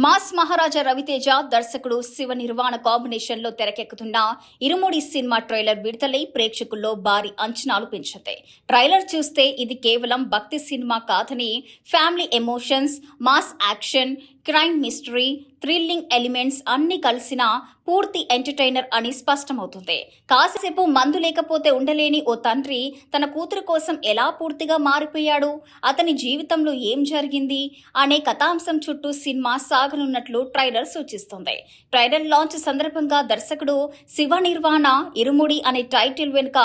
Mass మహారాజా రవితేజ దర్శకుడు Shiva Nirvana combination లో తెరకెక్కుతున్న ఇరుముడి సినిమా ట్రైలర్ విడుదలై ప్రేక్షకుల్లో భారీ అంచనాలు పెంచింది. ట్రైలర్ చూస్తే ఇది కేవలం భక్తి సినిమా కాదని family emotions, mass action, crime mystery, thrilling elements అన్ని కలిసిన పూర్తి ఎంటర్టైనర్ అని స్పష్టమవుతుంది. కాసేపు మందు లేకపోతే ఉండలేని ఓ తండ్రి తన కూతురు కోసం ఎలా పూర్తిగా మారిపోయాడు, అతని జీవితంలో ఏం జరిగింది అనే కథాంశం చుట్టూ సినిమా సాగనున్నట్లు ట్రైలర్ సూచిస్తుంది. ట్రైలర్ లాంచ్ సందర్భంగా దర్శకుడు శివ నిర్వాణ ఇరుముడి అనే టైటిల్ వెనుక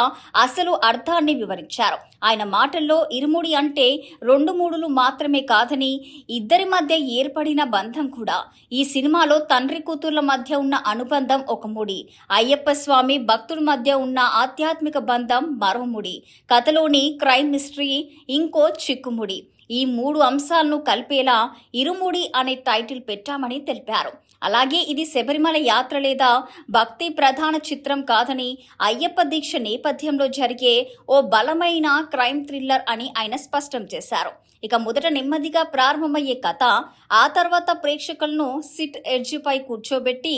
అసలు అర్థాన్ని వివరించారు. ఆయన మాటల్లో ఇరుముడి అంటే 2 మూడులు మాత్రమే కాదని, ఇద్దరి మధ్య ఏర్పడిన బంధం కూడా. ఈ సినిమాలో తండ్రి కూతుర్ల మధ్య ఉన్న అనుబంధం ఒక ముడి, అయ్యప్ప స్వామి భక్తుల మధ్య ఉన్న ఆధ్యాత్మిక బంధం మరో ముడి, కథలోని క్రైమ్ మిస్టరీ ఇంకో చిక్కుముడి. ఈ 3 అంశాలను కలిపేలా ఇరుముడి అనే టైటిల్ పెట్టామని తెలిపారు. అలాగే ఇది శబరిమల యాత్ర లేదా భక్తి ప్రధాన చిత్రం కాదని, అయ్యప్ప దీక్ష నేపథ్యంలో జరిగే ఓ బలమైన క్రైమ్ థ్రిల్లర్ అని ఆయన స్పష్టం చేశారు. ఇక మొదట నెమ్మదిగా ప్రారంభమయ్యే కథ ఆ తర్వాత ప్రేక్షకులను సిట్ ఎడ్జిపై కూర్చోబెట్టి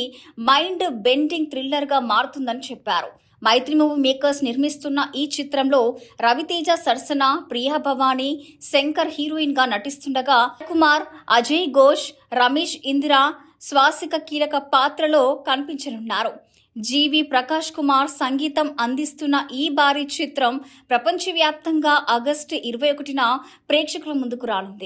మైండ్ బెండింగ్ థ్రిల్లర్గా మారుతుందని చెప్పారు. మైత్రి మూవీ మేకర్స్ నిర్మిస్తున్న ఈ చిత్రంలో రవితేజ సరసన ప్రియా భవానీ, శంకర్ హీరోయిన్ గా నటిస్తుండగా కుమార్, అజయ్ ఘోష్, రమేష్ ఇందిరా స్వాసిక కీలక పాత్రలో కనిపించనున్నారు. జీవి ప్రకాష్ కుమార్ సంగీతం అందిస్తున్న ఈ భారీ చిత్రం ప్రపంచవ్యాప్తంగా ఆగస్టు 21న ప్రేక్షకుల ముందుకు రానుంది.